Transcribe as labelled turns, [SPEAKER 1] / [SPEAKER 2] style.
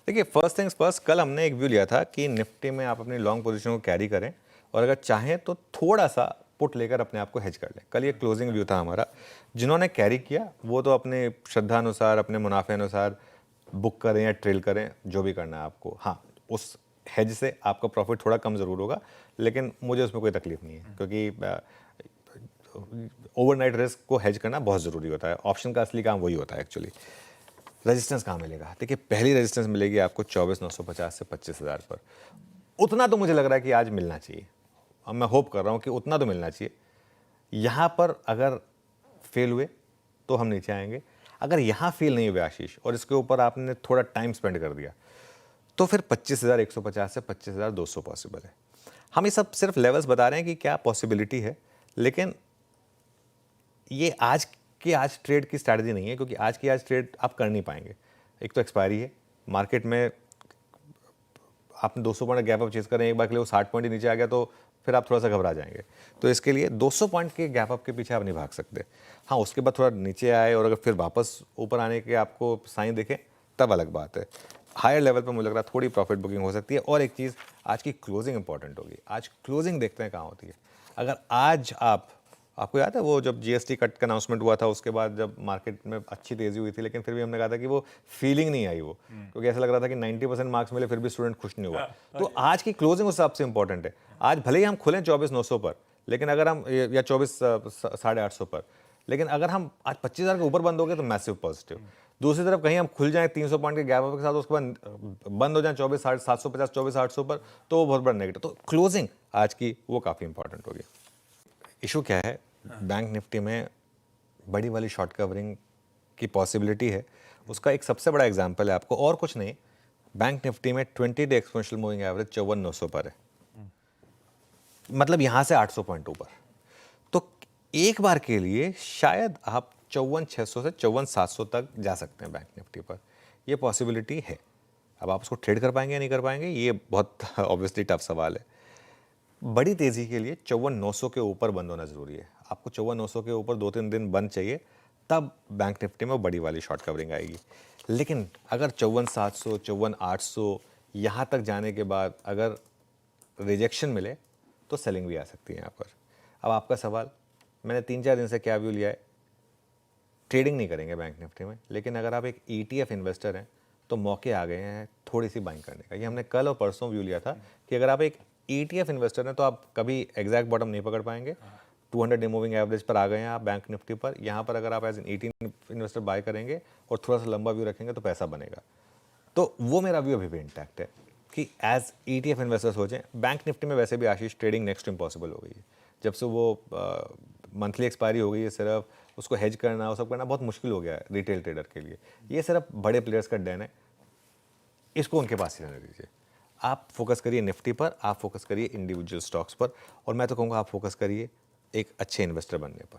[SPEAKER 1] देखिए, first things first, कल हमने एक व्यू लिया था कि निफ्टी में आप अपनी लॉन्ग पोजीशन को कैरी करें और अगर चाहें तो थोड़ा सा पुट लेकर अपने आप को हेज कर लें। कल ये क्लोजिंग व्यू था हमारा। जिन्होंने कैरी किया वो तो अपने श्रद्धा अनुसार, अपने मुनाफे अनुसार बुक करें या ट्रेल करें, जो भी करना है आपको। हाँ, उस हेज से आपका प्रॉफिट थोड़ा कम ज़रूर होगा, लेकिन मुझे उसमें कोई तकलीफ नहीं है, क्योंकि ओवरनाइट रिस्क को हेज करना बहुत ज़रूरी होता है। ऑप्शन का असली काम वही होता है एक्चुअली। रेजिस्टेंस कहाँ मिलेगा? देखिए, पहली रेजिस्टेंस मिलेगी आपको 24,950 से 25,000 पर। उतना तो मुझे लग रहा है कि आज मिलना चाहिए, अब मैं होप कर रहा हूँ कि उतना तो मिलना चाहिए। यहाँ पर अगर फेल हुए तो हम नीचे आएंगे। अगर यहाँ फेल नहीं हुए आशीष, और इसके ऊपर आपने थोड़ा टाइम स्पेंड कर दिया, तो फिर 25,150 से 25,200 पॉसिबल है। हम ये सब सिर्फ लेवल्स बता रहे हैं कि क्या पॉसिबिलिटी है, लेकिन ये आज ट्रेड की स्ट्रैटेजी नहीं है, क्योंकि आज ट्रेड आप कर नहीं पाएंगे। एक तो एक्सपायरी है मार्केट में, आपने 200 पॉइंट गैप अप चेज करें एक बार के लिए, वो 60 पॉइंट ही नीचे आ गया तो फिर आप थोड़ा सा घबरा जाएंगे। तो इसके लिए 200 पॉइंट के गैप अप के पीछे आप नहीं भाग सकते। हाँ, उसके बाद थोड़ा नीचे आए और अगर फिर वापस ऊपर आने के आपको साइन दिखे तब अलग बात है। हायर लेवल पर मुझे लग रहा है थोड़ी प्रॉफिट बुकिंग हो सकती है। और एक चीज़, आज की क्लोजिंग इंपॉर्टेंट होगी। आज क्लोजिंग देखते हैं कहाँ होती है। अगर आज आपको याद है वो जब जीएसटी कट का अनाउंसमेंट हुआ था, उसके बाद जब मार्केट में अच्छी तेजी हुई थी, लेकिन फिर भी हमने कहा था कि वो फीलिंग नहीं आई, वो क्योंकि ऐसा लग रहा था कि 90% मार्क्स मिले फिर भी स्टूडेंट खुश नहीं हुआ। तो आज की क्लोजिंग उस हिसाब से इंपॉर्टेंट है। आज भले ही हम खुलें 24,900 पर, लेकिन अगर हम या 24,850 पर, लेकिन अगर हम आज 25,000 के ऊपर बंद हो गए तो मैसिव पॉजिटिव। दूसरी तरफ कहीं हम खुल जाएं 300 पॉइंट के गैप के साथ, उसके बाद बंद हो जाएं 24,750 24,800 पर, तो वो बहुत बड़ा नेगेटिव। तो क्लोजिंग आज की वो काफ़ी इंपॉर्टेंट होगी। इशू क्या है, बैंक निफ्टी में बड़ी वाली शॉर्ट कवरिंग की पॉसिबिलिटी है। उसका एक सबसे बड़ा एग्जांपल है आपको, और कुछ नहीं, बैंक निफ्टी में 20 डे एक्सपोनेंशियल मूविंग एवरेज 54,900 पर है, मतलब यहां से 800 पॉइंट ऊपर। तो एक बार के लिए शायद आप 54,600 से 54,700 तक जा सकते हैं बैंक निफ्टी पर। यह पॉसिबिलिटी है। अब आप उसको ट्रेड कर पाएंगे या नहीं कर पाएंगे, ये बहुत ऑब्वियसली टफ सवाल है। बड़ी तेजी के लिए 54,900 के ऊपर बंद होना जरूरी है। आपको 54,900 के ऊपर 2-3 दिन बंद चाहिए, तब बैंक निफ्टी में बड़ी वाली शॉर्ट कवरिंग आएगी। लेकिन अगर 54,700 54,800 यहाँ तक जाने के बाद अगर रिजेक्शन मिले तो सेलिंग भी आ सकती है यहाँ पर। अब आपका सवाल, मैंने 3-4 दिन से क्या व्यू लिया है, ट्रेडिंग नहीं करेंगे बैंक निफ्टी में, लेकिन अगर आप एक ETF इन्वेस्टर हैं तो मौके आ गए हैं थोड़ी सी बाइंग करने का। ये हमने कल और परसों व्यू लिया था कि अगर आप एक ETF इन्वेस्टर हैं तो आप कभी एग्जैक्ट बॉटम नहीं पकड़ पाएंगे। 200 डे मूविंग एवरेज पर आ गए हैं आप बैंक निफ्टी पर। यहाँ पर अगर आप एज एन 18 इन्वेस्टर बाय करेंगे और थोड़ा सा लंबा व्यू रखेंगे तो पैसा बनेगा। तो वो मेरा व्यू अभी भी इंटैक्ट है कि एज ETF इन्वेस्टर सोचें। बैंक निफ्टी में वैसे भी आशीष ट्रेडिंग नेक्स्ट इम्पॉसिबल हो गई है। जब से वो मंथली एक्सपायरी हो गई है, सिर्फ उसको हेज करना, वो सब करना बहुत मुश्किल हो गया है रिटेल ट्रेडर के लिए। ये सिर्फ बड़े प्लेयर्स का डैन है, इसको उनके पास ही रहने दीजिए। आप फोकस करिए निफ्टी पर, आप फोकस करिए इंडिविजुअल स्टॉक्स पर, और मैं तो कहूँगा आप फोकस करिए एक अच्छे इन्वेस्टर बनने पर।